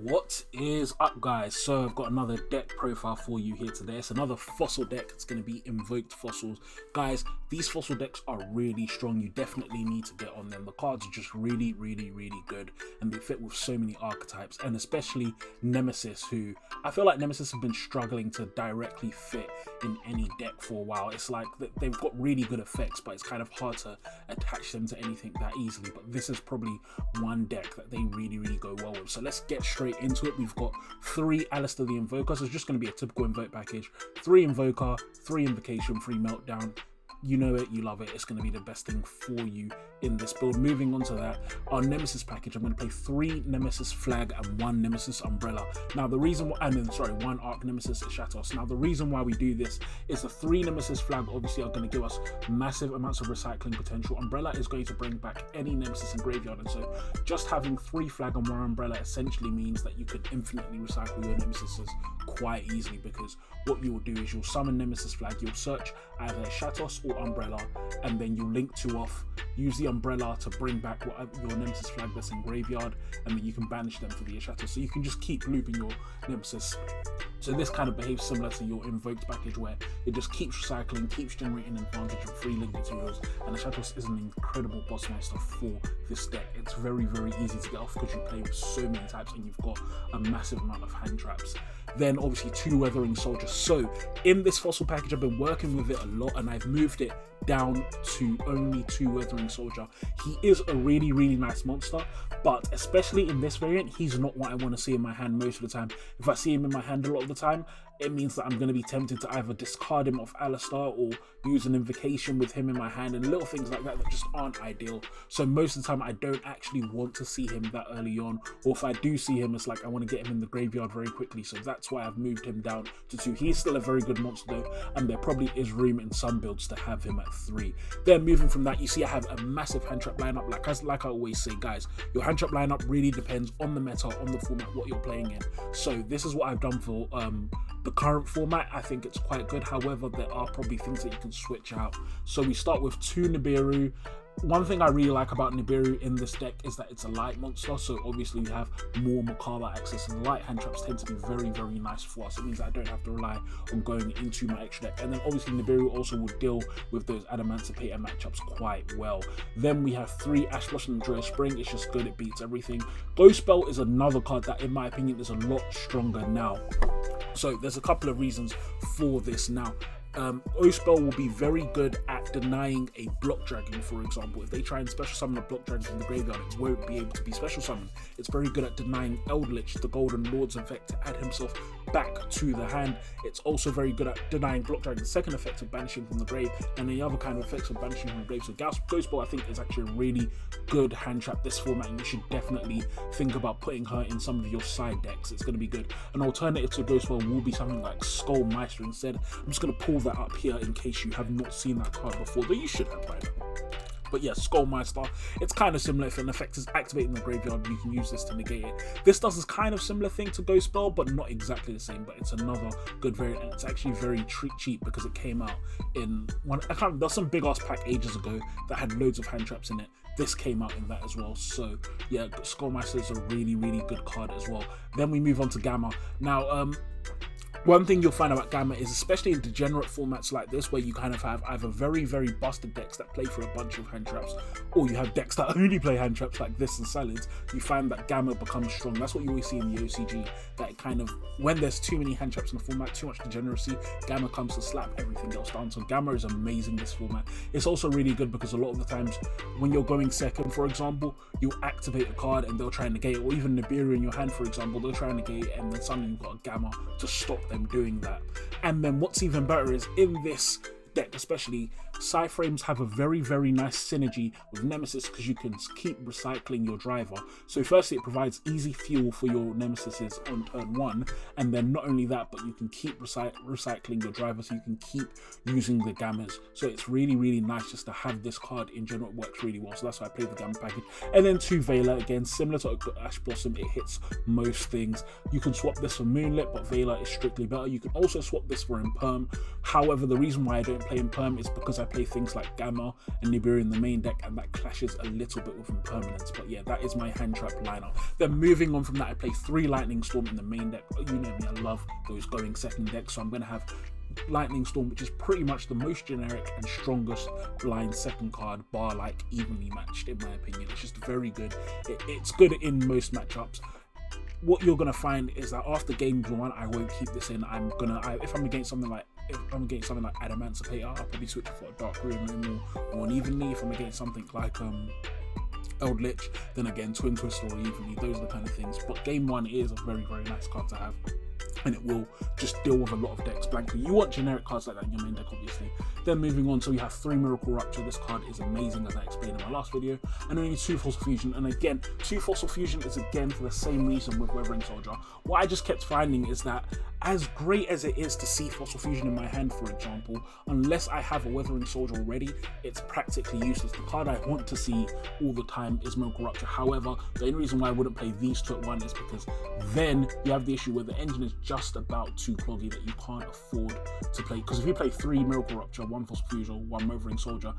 What is up, guys? So I've got another deck profile for you here today. It's another fossil deck. It's going to be Invoked Fossils. Guys, these fossil decks are really strong. You definitely need to get on them. The cards are just really good, and they fit with so many archetypes, and especially Nemesis, who I feel like Nemesis have been struggling to directly fit in any deck for a while. It's like they've got really good effects, but it's kind of hard to attach them to anything that easily. But this is probably one deck that they really go well with. So let's get straight into it. We've got 3 Alistair the Invoker, so it's just going to be a typical invoke package. 3 Invoker, 3 Invocation, 3 Meltdown. You know it, you love it. It's going to be the best thing for you in this build. Moving on to that, our Nemesis package, I'm going to play 3 Nemesis Flag and 1 Nemesis Umbrella. Now the reason why, and then sorry, 1 Arc Nemesis at Shatos. Now the reason why we do this is the 3 Nemesis Flag obviously are going to give us massive amounts of recycling potential. Umbrella is going to bring back any Nemesis in graveyard, and so just having 3 Flag and 1 Umbrella essentially means that you can infinitely recycle your Nemesises quite easily, because what you will do is you'll summon Nemesis Flag, you'll search either Shatos or Umbrella, and then you link 2 off, use the Umbrella to bring back your Nemesis Flag that's in graveyard, and then you can banish them for the Shatos. So you can just keep looping your Nemesis. So this kind of behaves similar to your Invoked package, where it just keeps recycling, keeps generating advantage of free link materials, and the Shatos is an incredible boss monster for this deck. It's very easy to get off because you play with so many types and you've got a massive amount of hand traps. Then obviously 2 Weathering Soldiers. So in this fossil package, I've been working with it a lot, and I've moved it down to only 2 Weathering Soldier. He is a really nice monster, but especially in this variant, he's not what I want to see in my hand most of the time. If I see him in my hand a lot of the time, it means that I'm going to be tempted to either discard him off Alistair or use an Invocation with him in my hand, and little things like that that just aren't ideal. So most of the time I don't actually want to see him that early on, or if I do see him, it's like I want to get him in the graveyard very quickly. So that's why I've moved him down to 2. He's still a very good monster though, and there probably is room in some builds to have him at 3. Then moving from that, you see I have a massive hand trap lineup. Like I always say, guys, your hand trap lineup really depends on the meta, on the format, what you're playing in. So this is what I've done for the current format. I think it's quite good. However, there are probably things that you can switch out. So we start with 2 Nibiru. One thing I really like about Nibiru in this deck is that it's a light monster, so obviously you have more Makala access, and the light hand traps tend to be very nice for us. It means that I don't have to rely on going into my extra deck. And then obviously Nibiru also will deal with those Adamantipator matchups quite well. Then we have 3 Ash Blossom and Joyous Spring. It's just good, it beats everything. Ghost Spell is another card that in my opinion is a lot stronger now. So there's a couple of reasons for this now. Spell will be very good at denying a block dragon, for example. If they try and special summon a block dragon from the graveyard, it won't be able to be special summoned. It's very good at denying Eldritch, the Golden Lord's effect, to add himself back to the hand. It's also very good at denying block dragon's second effect of banishing from the grave, and any other kind of effects of banishing from the grave. So Ghost Ball I think is actually a really good hand trap this format, and you should definitely think about putting her in some of your side decks. It's going to be good. An alternative to Ghost Ball will be something like Skull Maestro instead. I'm just going to pull that up here in case you have not seen that card before, though you should have by now. But yeah, Skullmeister, it's kind of similar. If an effect is activated in the graveyard, you can use this to negate it. This does this kind of similar thing to Ghost Spell, but not exactly the same. But it's another good variant, and it's actually very cheap because it came out in one. There's some big ass pack ages ago that had loads of hand traps in it. This came out in that as well. So yeah, Skullmeister is a really good card as well. Then we move on to Gamma. Now, one thing you'll find about Gamma is, especially in degenerate formats like this, where you kind of have either very busted decks that play for a bunch of hand traps, or you have decks that only play hand traps like this and Salads, you find that Gamma becomes strong. That's what you always see in the OCG, that it kind of, when there's too many hand traps in the format, too much degeneracy, Gamma comes to slap everything else down. So Gamma is amazing this format. It's also really good because a lot of the times when you're going second, for example, you'll activate a card and they'll try and negate it, or even Nibiru in your hand, for example, they'll try and negate it, and then suddenly you've got a Gamma to stop them doing that. And then what's even better is, in this deck especially, Psyframes have a very nice synergy with Nemesis, because you can keep recycling your driver. So firstly, it provides easy fuel for your Nemesises on turn 1, and then not only that, but you can keep recycling your driver, so you can keep using the Gammas. So it's really nice just to have this card in general. It works really well, so that's why I played the Gamma package. And then 2 Veiler, again similar to Ash Blossom, it hits most things. You can swap this for Moonlit, but Veiler is strictly better. You can also swap this for Imperm. However, the reason why I don't play Imperm is because I play things like Gamma and Nibiru in the main deck, and that clashes a little bit with Impermanence. But yeah, that is my hand trap lineup. Then moving on from that, I play 3 Lightning Storm in the main deck. You know me, I love those going second decks, so I'm going to have Lightning Storm, which is pretty much the most generic and strongest blind second card, bar like evenly matched in my opinion. It's just very good. It's good in most matchups. What you're gonna find is that after game 1, I won't keep this in. If I'm against something like Adamantipator, I'll probably switch it for a Dark Green more unevenly. If I'm against something like Eldritch, then again Twin Twist or evenly. Those are the kind of things. But game 1 is a very, very nice card to have, and it will just deal with a lot of decks blankly. You want generic cards like that in your main deck, obviously. Then moving on, so we have 3 Miracle Rupture. This card is amazing, as I explained in my last video. And only 2 Fossil Fusion. And again, 2 Fossil Fusion is again for the same reason with Weathering Soldier. What I just kept finding is that, as great as it is to see Fossil Fusion in my hand, for example, unless I have a Weathering Soldier already, it's practically useless. The card I want to see all the time is Miracle Rupture. However, the only reason why I wouldn't play these 2 at 1 is because then you have the issue where the engine is just about too cloggy that you can't afford to play. Because if you play 3 Miracle Rupture, 1 Fossil Fusion, 1 Weathering Soldier,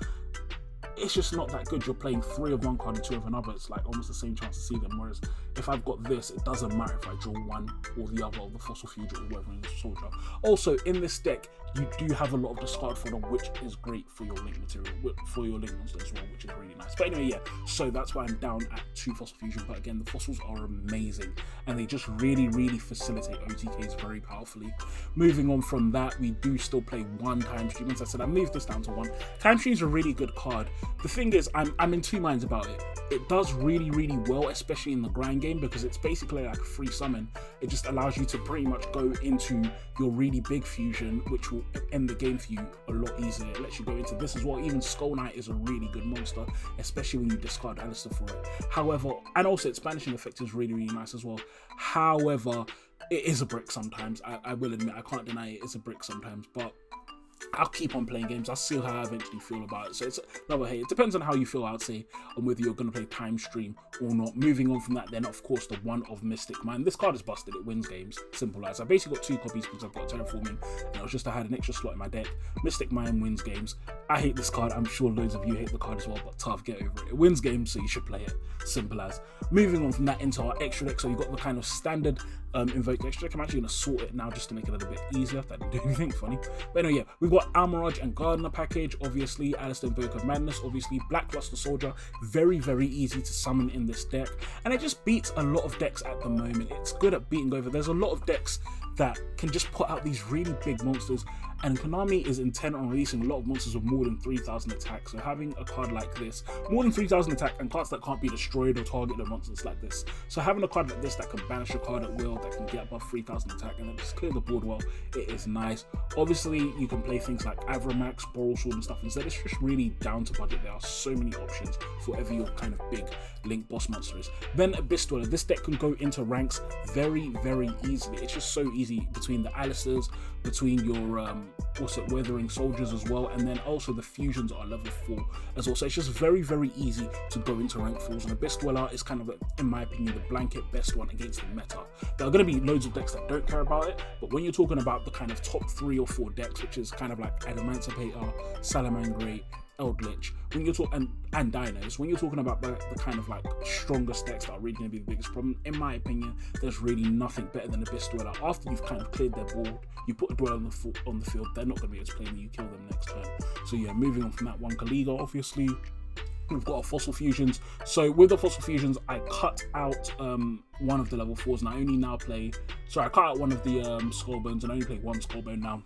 it's just not that good. You're playing 3 of one card and 2 of another. It's like almost the same chance to see them. Whereas if I've got this, it doesn't matter if I draw one or the other of the Fossil Fusion or Weathering Soldier. Also, in this deck, you do have a lot of discard fodder, which is great for your link material, for your link monster as well, which is really nice. But anyway, yeah, so that's why I'm down at 2 Fossil Fusion. But again, the fossils are amazing, and they just really, really facilitate OTKs very powerfully. Moving on from that, we do still play 1 Time Stream. As I said, I moved this down to 1. Time Stream is a really good card. The thing is, I'm in 2 minds about it. It does really, really well, especially in the grind game, because it's basically like a free summon. It just allows you to pretty much go into your really big fusion, which will end the game for you a lot easier. It lets you go into this as well. Even Skull Knight is a really good monster, especially when you discard Alistair for it. However, and also its banishing effect is really, really nice as well. However, it is a brick sometimes. I will admit, I can't deny it is a brick sometimes, but I'll keep on playing games. I'll see how I eventually feel about it. So it's another, hey, it depends on how you feel, I'd say, and whether you're going to play Time Stream or not. Moving on from that, then, of course, the one of Mystic Mine. This card is busted. It wins games. Simple as. I basically got 2 copies because I've got Terraforming, and it was just I had an extra slot in my deck. Mystic Mine wins games. I hate this card. I'm sure loads of you hate the card as well, but tough, get over it. It wins games, so you should play it. Simple as. Moving on from that into our extra deck. So you've got the kind of standard invoked extra deck. I'm actually going to sort it now just to make it a little bit easier. That didn't do anything funny. But anyway, yeah, we've got Almirage and Gardener package, obviously. Alistair Invoke of Madness, obviously. Blackluster Soldier, very, very easy to summon in this deck. And it just beats a lot of decks at the moment. It's good at beating over. There's a lot of decks that can just put out these really big monsters, and Konami is intent on releasing a lot of monsters with more than 3,000 attack. So having a card like this, more than 3,000 attack, and cards that can't be destroyed or targeted monsters like this. So having a card like this that can banish a card at will, that can get above 3,000 attack, and then just clear the board well, it is nice. Obviously, you can play things like Avramax, Boral Sword and stuff instead. It's just really down to budget. There are so many options for whatever your kind of big Link boss monster is. Then Abyss Dweller. This deck can go into ranks very, very easily. It's just so easy between the Alistairs, between your Weathering Soldiers as well, and then also the fusions are level 4 as well. So it's just very, very easy to go into rank 4s, and Abyss Dweller is kind of, in my opinion, the blanket best one against the meta. There are going to be loads of decks that don't care about it, but when you're talking about the kind of top 3 or 4 decks, which is kind of like Adamantipator, Salamangreat, Eldritch, when you're talking and Dinos, when you're talking about the kind of like strongest decks that are really going to be the biggest problem, in my opinion, there's really nothing better than Abyss Dweller. After you've kind of cleared their board, you put a Dweller on the field, they're not going to be able to play when you kill them next turn. So yeah, moving on from that one, Kaliga, obviously. We've got our Fossil Fusions. So with the Fossil Fusions, I cut out one of the level 4s, and I only now play, sorry, I cut out one of the Skullbones, and I only play 1 Skullbone now.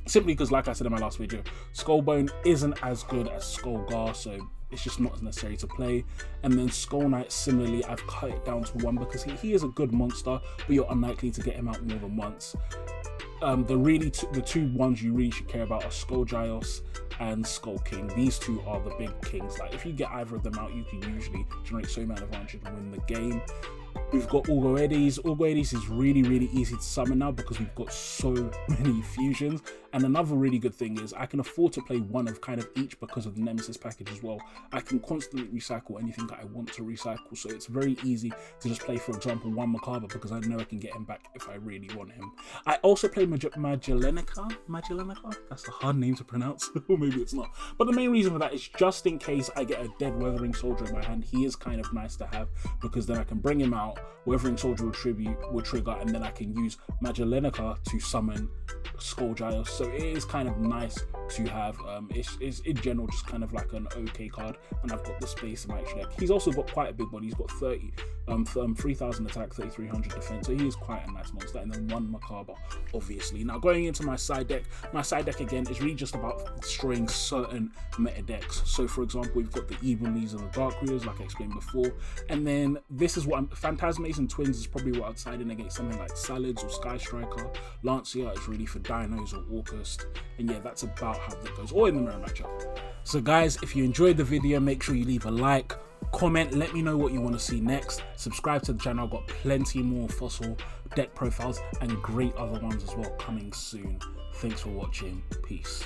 Simply because, like I said in my last video, Skullbone isn't as good as Skullgar, so it's just not as necessary to play. And then Skull Knight, similarly, I've cut it down to 1 because he is a good monster, but you're unlikely to get him out more than once. The 2 ones you really should care about are Skull Gios and Skull King. These 2 are the big kings. Like, if you get either of them out, you can usually generate so many advantage and win the game. We've got Ulgoedes. Ulgoedes is really easy to summon now because we've got so many fusions. And another really good thing is I can afford to play one of kind of each because of the Nemesis package as well. I can constantly recycle anything that I want to recycle, so it's very easy to just play, for example, one Macabre because I know I can get him back if I really want him. I also play Magellanca. That's a hard name to pronounce, or maybe it's not. But the main reason for that is just in case I get a dead Weathering Soldier in my hand. He is kind of nice to have because then I can bring him out, Weathering Soldier will trigger, and then I can use Magellanca to summon Skullgiles. So it is kind of nice to have. It's in general just kind of like an okay card, and I've got the space in my extra deck. He's also got quite a big body. He's got 3,000 attack, 3,300 defense, so he is quite a nice monster. And then one Macabre, obviously. Now going into my side deck again is really just about destroying certain meta decks. So for example, we've got the Ebenleys and the Dark Readers, like I explained before, and then this is what Phantasmates and Twins is probably what I'd side in against something like Salads or Sky Striker. Lancia is really for Dinos or Orcust, and yeah, that's about how that goes, or in the mirror matchup. So guys, if you enjoyed the video, make sure you leave a like, comment, let me know what you want to see next. Subscribe to the channel. I've got plenty more fossil deck profiles and great other ones as well coming soon. Thanks for watching. Peace.